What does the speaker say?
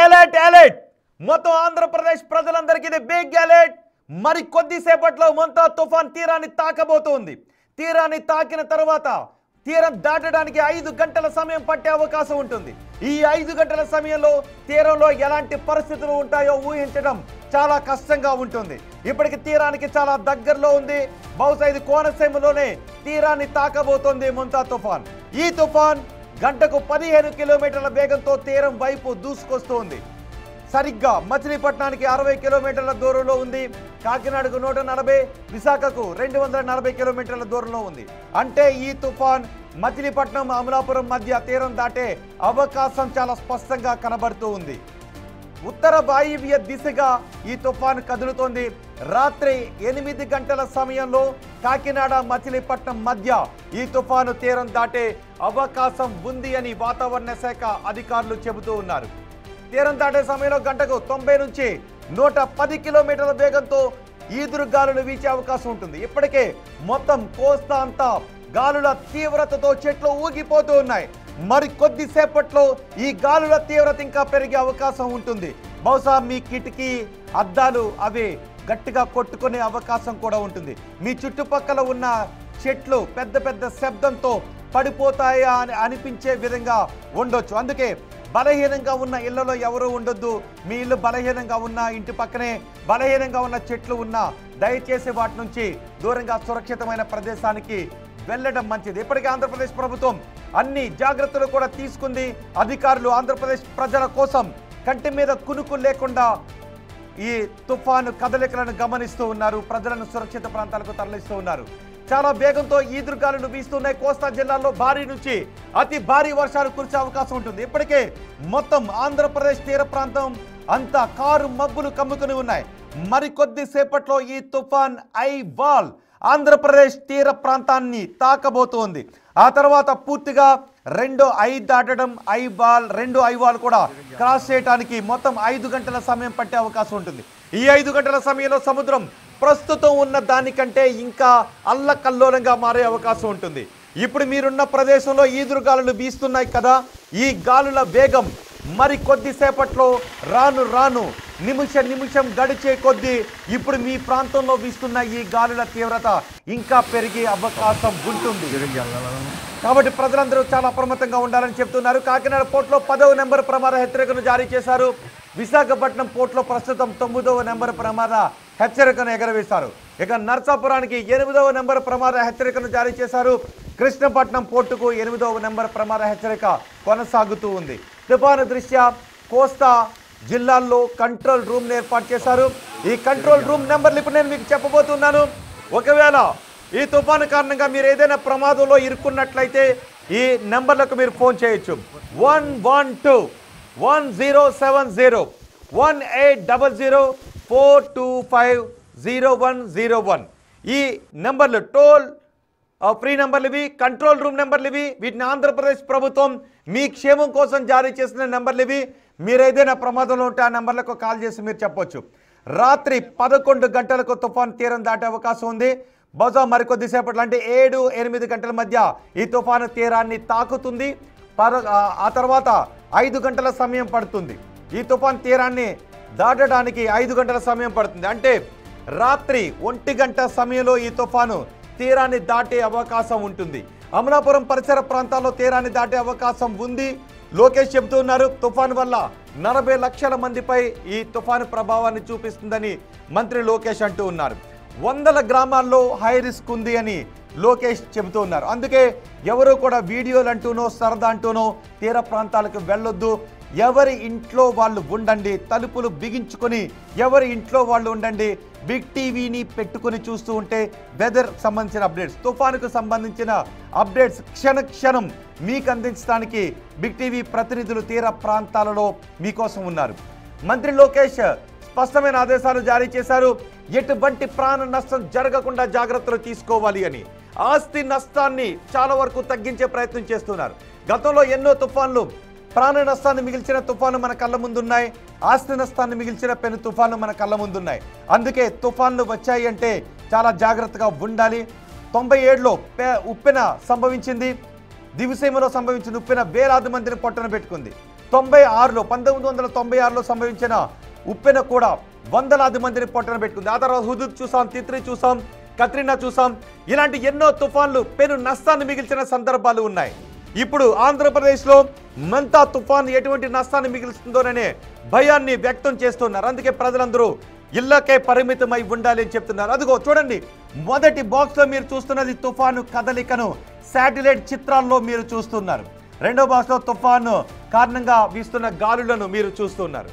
Alert మొత్తం ఆంధ్రప్రదేశ్ ప్రజలందరికీ ఇది బిగ్ అలర్ట్. మరి కొద్దిసేపట్లో మొంతా తుఫాన్ తీరాన్ని తాకబోతోంది. తీరాన్ని తాకిన తర్వాత తీరం దాటడానికి 5 గంటల సమయం పట్టే అవకాశం ఉంటుంది. ఈ 5 గంటల సమయంలో తీరంలో ఎలాంటి పరిస్థితులు ఉంటాయో ఊహించడం చాలా కష్టంగా ఉంటుంది. ఇప్పటికి తీరానికి చాలా దగ్గరలో ఉంది. బహుశా ఇది కోనసీమలోనే తీరాన్ని తాకబోతోంది మొంతా తుఫాన్. ఈ తుఫాన్ గంటకు 15 కిలోమీటర్ల వేగంతో తీరం వైపు దూసుకొస్తోంది. సరిగ్గా మచిలీపట్నానికి 60 కిలోమీటర్ల దూరంలో ఉంది. కాకినాడకు 140, విశాఖకు 240 కిలోమీటర్ల దూరంలో ఉంది. అంటే ఈ తుఫాన్ మచిలీపట్నం అమలాపురం మధ్య తీరం దాటే అవకాశం చాలా స్పష్టంగా కనబడుతూ ఉంది. ఉత్తర వాయువ్య దిశగా ఈ తుఫాను కదులుతోంది. రాత్రి 8 గంటల సమయంలో కాకినాడ మచిలీపట్నం మధ్య ఈ తుఫాను తీరం దాటే అవకాశం ఉంది అని వాతావరణ శాఖ అధికారులు చెబుతూ ఉన్నారు. తీరం దాటే సమయంలో గంటకు 90 నుంచి 110 కిలోమీటర్ల వేగంతో ఈదురు గాలులు వీచే అవకాశం ఉంటుంది. ఇప్పటికే మొత్తం కోస్తా అంతా గాలుల తీవ్రతతో చెట్లు ఊగిపోతూ ఉన్నాయి. మరి కొద్దిసేపట్లో ఈ గాలుల తీవ్రత ఇంకా పెరిగే అవకాశం ఉంటుంది. బహుశా మీ కిటికీ అద్దాలు అవి గట్టిగా కొట్టుకునే అవకాశం కూడా ఉంటుంది. మీ చుట్టుపక్కల ఉన్న చెట్లు పెద్ద పెద్ద శబ్దంతో పడిపోతాయా అని అనిపించే విధంగా ఉండొచ్చు. అందుకే బలహీనంగా ఉన్న ఇళ్లలో ఎవరు ఉండొద్దు. మీ ఇల్లు బలహీనంగా ఉన్న, ఇంటి పక్కనే బలహీనంగా ఉన్న చెట్లు ఉన్నా దయచేసి వాటి నుంచి దూరంగా సురక్షితమైన ప్రదేశానికి వెళ్ళడం మంచిది. ఇప్పటికే ఆంధ్రప్రదేశ్ ప్రభుత్వం అన్ని జాగ్రత్తలు కూడా తీసుకుంది. అధికారులు ఆంధ్రప్రదేశ్ ప్రజల కోసం కంటి మీద కునుకు లేకుండా ఈ తుఫాను కదలికలను గమనిస్తూ ఉన్నారు. ప్రజలను సురక్షిత ప్రాంతాలకు తరలిస్తూ ఉన్నారు. చాలా వేగంతో ఈదురుగాలులు వీస్తున్నాయి. కోస్తా జిల్లాల్లో భారీ నుంచి అతి భారీ వర్షాలు కురిసే అవకాశం ఉంటుంది. ఇప్పటికే మొత్తం ఆంధ్రప్రదేశ్ తీర ప్రాంతం అంతా కారు మబ్బులు కమ్ముకుని ఉన్నాయి. మరికొద్ది సేపట్లో ఈ తుఫాన్ ఐవాల్ ఆంధ్రప్రదేశ్ తీర ప్రాంతాన్ని తాకబోతోంది. ఆ తర్వాత పూర్తిగా 2 ఐ దాటడం, రెండు ఐవాల్ కూడా క్రాస్ చేయడానికి మొత్తం 5 గంటల సమయం పట్టే అవకాశం ఉంటుంది. ఈ 5 గంటల సమయంలో సముద్రం ప్రస్తుతం ఉన్న దానికంటే ఇంకా అల్లకల్లోలంగా మారే అవకాశం ఉంటుంది. ఇప్పుడు మీరున్న ప్రదేశంలో ఈదురు గాలులు వీస్తున్నాయి కదా, ఈ గాలుల వేగం మరి కొద్దిసేపట్లో రాను నిమిషం గడిచే కొద్దీ ఇప్పుడు మీ ప్రాంతంలో వీస్తున్న ఈ గాలుల తీవ్రత ఇంకా పెరిగే అవకాశం ఉంటుంది. కాబట్టి ప్రజలందరూ చాలా అప్రమత్తంగా ఉండాలని చెప్తున్నారు. కాకినాడ పోర్టులో 10వ నెంబర్ ప్రమాద హెచ్చరికను జారీ చేశారు. విశాఖపట్నం పోర్టులో ప్రస్తుతం 9వ నెంబర్ ప్రమాద హెచ్చరికను ఎగరవేశారు. ఇక నర్సాపురానికి 8వ నెంబర్ ప్రమాద హెచ్చరికను జారీ చేశారు. కృష్ణపట్నం పోర్టుకు 8వ నెంబర్ ప్రమాద హెచ్చరిక కొనసాగుతూ ఉంది. తుఫాను దృష్ట్యా కోస్తా జిల్లాల్లో కంట్రోల్ రూమ్ ఏర్పాటు చేశారు. ఈ కంట్రోల్ రూమ్ నెంబర్లు ఇప్పుడు నేను మీకు చెప్పబోతున్నాను. ఒకవేళ ఈ తుఫాను కారణంగా మీరు ఏదైనా ప్రమాదంలో ఇరుక్కున్నట్లయితే ఈ నెంబర్లకు మీరు ఫోన్ చేయొచ్చు. 112-1070 1800-425-0101. ఈ నెంబర్లు టోల్ ఫ్రీ నెంబర్లు ఇవి, కంట్రోల్ రూమ్ నెంబర్లు ఇవి. వీటిని ఆంధ్రప్రదేశ్ ప్రభుత్వం మీ క్షేమం కోసం జారీ చేసిన నెంబర్లు ఇవి. మీరు ఏదైనా ప్రమాదంలో ఉంటే ఆ నెంబర్లకు కాల్ చేసి మీరు చెప్పొచ్చు. రాత్రి 11 గంటలకు తుఫాన్ తీరం దాటే అవకాశం ఉంది. బహుశా మరికొద్దిసేపట్లో అంటే 7-8 గంటల మధ్య ఈ తుఫాను తీరాన్ని తాకుతుంది. ఆ తర్వాత 5 గంటల సమయం పడుతుంది. ఈ తుఫాన్ తీరాన్ని దాటడానికి 5 గంటల సమయం పడుతుంది. అంటే రాత్రి 1 గంట సమయంలో ఈ తుఫాను తీరాన్ని దాటే అవకాశం ఉంటుంది. అమలాపురం పరిసర ప్రాంతాల్లో తీరాన్ని దాటే అవకాశం ఉంది. లోకేష్ చెబుతున్నారు తుఫాను వల్ల 40 లక్షల మందిపై ఈ తుఫాను ప్రభావాన్ని చూపిస్తుందని మంత్రి లోకేష్ అంటూ ఉన్నారు. 100 గ్రామాల్లో హై రిస్క్ ఉంది అని లోకేష్ చెబుతూ ఉన్నారు. అందుకే ఎవరు కూడా వీడియోలు అంటూనో సరదా అంటూనో తీర ప్రాంతాలకు వెళ్ళొద్దు. ఎవరి ఇంట్లో వాళ్ళు ఉండండి. తలుపులు బిగించుకొని ఎవరి ఇంట్లో వాళ్ళు ఉండండి. బిగ్ టీవీని పెట్టుకుని చూస్తూ ఉంటే వెదర్ సంబంధించిన అప్డేట్స్, తుఫానుకు సంబంధించిన అప్డేట్స్ క్షణం మీకు అందించడానికి బిగ్ టీవీ ప్రతినిధులు తీర ప్రాంతాలలో మీకోసం ఉన్నారు. మంత్రి లోకేష్ స్పష్టమైన ఆదేశాలు జారీ చేశారు. ఎటువంటి ప్రాణ నష్టం జరగకుండా జాగ్రత్తలు తీసుకోవాలి అని. ఆస్తి నష్టాన్ని చాలా వరకు తగ్గించే ప్రయత్నం చేస్తున్నారు. గతంలో ఎన్నో తుఫాన్లు ప్రాణ నష్టాన్ని మిగిల్చిన తుఫాను మన కళ్ళ ముందున్నాయి. ఆస్తి నష్టాన్ని మిగిల్చిన పెను తుఫాను మన కళ్ళ ముందున్నాయి. అందుకే తుఫాన్లు వచ్చాయి అంటే చాలా జాగ్రత్తగా ఉండాలి. 97లో ఉప్పెన సంభవించింది. దివిసీమలో సంభవించిన ఉప్పెన వేలాది మందిని పొట్టన పెట్టుకుంది. 1996లో సంభవించిన ఉప్పెన కూడా వందలాది మందిని పొట్టన పెట్టుకుంది. ఆ తర్వాత హుదూద్ చూసాం, తిత్లీ చూసాం, కత్రినా చూసాం. ఇలాంటి ఎన్నో తుఫాన్లు పెను నష్టాన్ని మిగిల్చిన సందర్భాలు ఉన్నాయి. ఇప్పుడు ఆంధ్రప్రదేశ్లో మంతా తుఫాన్ ఎటువంటి నష్టాన్ని మిగిల్స్తుందోననే భయాన్ని వ్యక్తం చేస్తున్నారు. అందుకే ప్రజలందరూ ఇళ్లకే పరిమితమై ఉండాలి అని చెప్తున్నారు. అదిగో చూడండి, మొదటి బాక్స్లో మీరు చూస్తున్నది తుఫాను కదలికను శాటిలైట్ చిత్రాల్లో మీరు చూస్తున్నారు. రెండో బాక్స్లో తుఫాను కారణంగా వీస్తున్న గాలులను మీరు చూస్తున్నారు.